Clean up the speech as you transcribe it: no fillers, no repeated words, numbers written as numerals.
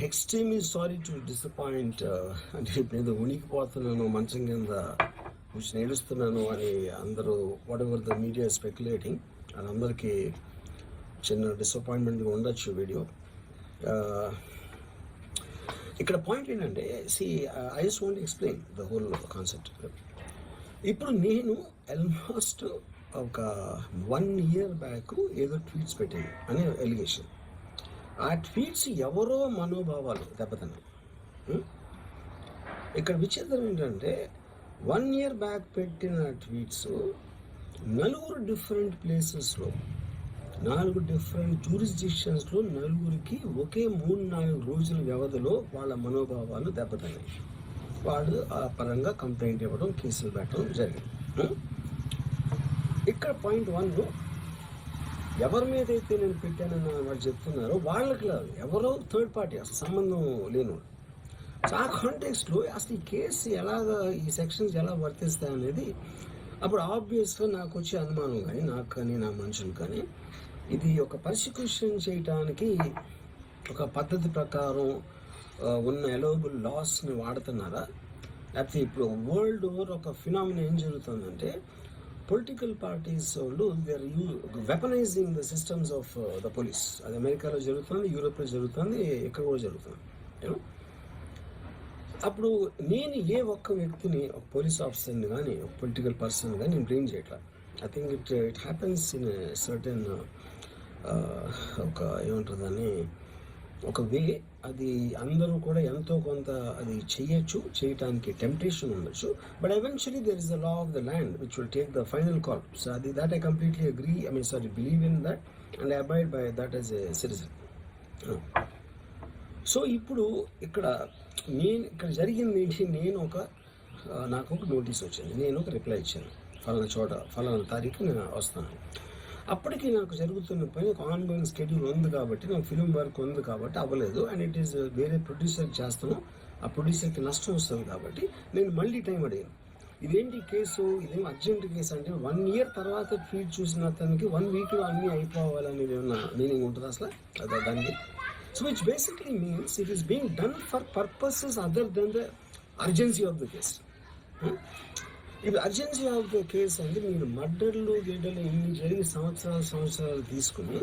Extremely sorry to disappoint. అంటే ఇప్పుడు ఏదో ఉనికిపోతున్నాను, మంచం కింద కూర్చొని ఏడుస్తున్నాను అని అందరూ what ever the media speculating, అందరికీ చిన్న డిసప్పాయింట్మెంట్గా ఉండొచ్చు వీడియో. ఇక్కడ పాయింట్ ఏంటంటే, I just want explain the whole concept. ఇప్పుడు నేను ఆల్మోస్ట్ ఒక 1 year బ్యాక్ ఏదో ట్వీట్స్ పెట్టాను అనే ఎలిగేషన్. ఆ ట్వీట్స్ ఎవరో మనోభావాలు దెబ్బతిన్నాయి. ఇక్కడ విచిత్రం ఏంటంటే 1 year బ్యాక్ పెట్టిన ట్వీట్స్ 4 డిఫరెంట్ ప్లేసెస్లో 4 డిఫరెంట్ జ్యూరిస్డిక్షన్స్లో 4కి ఒకే 3-4 రోజుల వ్యవధిలో వాళ్ళ మనోభావాలు దెబ్బతిన్నాయి. వాడు ఆ పరంగా కంప్లైంట్ ఇవ్వడం, కేసులు పెట్టడం జరిగింది. ఇక్కడ పాయింట్ 1, ఎవరి మీద అయితే నేను పెట్టానని వాళ్ళు చెప్తున్నారో వాళ్ళకి లేదు, ఎవరో థర్డ్ పార్టీ, అసలు సంబంధం లేను. ఆ కాంటెక్స్ట్లో అసలు ఈ కేసు ఎలాగా, ఈ సెక్షన్స్ ఎలా వర్తిస్తాయి అనేది అప్పుడు ఆబ్వియస్గా నాకు వచ్చే అనుమానం కానీ, నాకు కానీ నా మనుషులు కానీ, ఇది ఒక పర్సిక్యూషన్ చేయటానికి ఒక పద్ధతి ప్రకారం ఉన్న అలౌబుల్ లాస్ని వాడుతున్నారా, లేకపోతే ఇప్పుడు వరల్డ్ ఓవర్ ఒక ఫినామినా ఏం జరుగుతుందంటే, పొలిటికల్ పార్టీస్ వాళ్ళు they are weaponising the systems of the police. అది అమెరికాలో జరుగుతుంది, యూరోప్లో జరుగుతుంది, ఇక్కడ కూడా జరుగుతుంది. అప్పుడు నేను ఏ ఒక్క వ్యక్తిని, ఒక పోలీస్ ఆఫీసర్ని కానీ, ఒక పొలిటికల్ పర్సన్ కానీ నేను బ్లేమ్ చేయట్లా. I think it happens in certain ఒక ఏమంటారు దాన్ని, ఒక వే. అది అందరూ కూడా ఎంతో కొంత అది చేయటానికి టెంప్టేషన్ ఉండొచ్చు. But eventually there is the law of the land which will take the final call. So అది that I completely agree, believe in that and I abide by that as a citizen. So ఇప్పుడు ఇక్కడ జరిగింది ఏంటి, నాకు ఒక notice వచ్చింది, నేను ఒక రిప్లై ఇచ్చాను, ఫలానా చోట ఫలానా తారీఖు నేను వస్తాను. అప్పటికి నాకు జరుగుతున్న పని ఒక ఆన్గోయింగ్ స్కెడ్యూల్ ఉంది కాబట్టి, నాకు ఫిలిం వర్క్ ఉంది కాబట్టి అవ్వలేదు. అండ్ ఇట్ ఈస్ వేరే ప్రొడ్యూసర్కి చేస్తాను, ఆ ప్రొడ్యూసర్కి నష్టం వస్తుంది కాబట్టి నేను మళ్ళీ టైం అడిగాను. ఇదేంటి కేసు, ఇదేం అర్జెంట్ కేసు అంటే 1 year తర్వాత ట్వీట్ చూసిన అతనికి 1 weekలో అన్నీ అయిపోవాలనేది ఏమన్నా మీనింగ్ ఉంటుంది అసలు దానికి? So which basically means it is being done for purposes other than the urgency of the case. ఇప్పుడు అర్జెన్సీ ఆఫ్ ద కేసు అంటే, మీరు మర్డర్లు ఇన్ని జరిగి సంవత్సరాలు తీసుకుని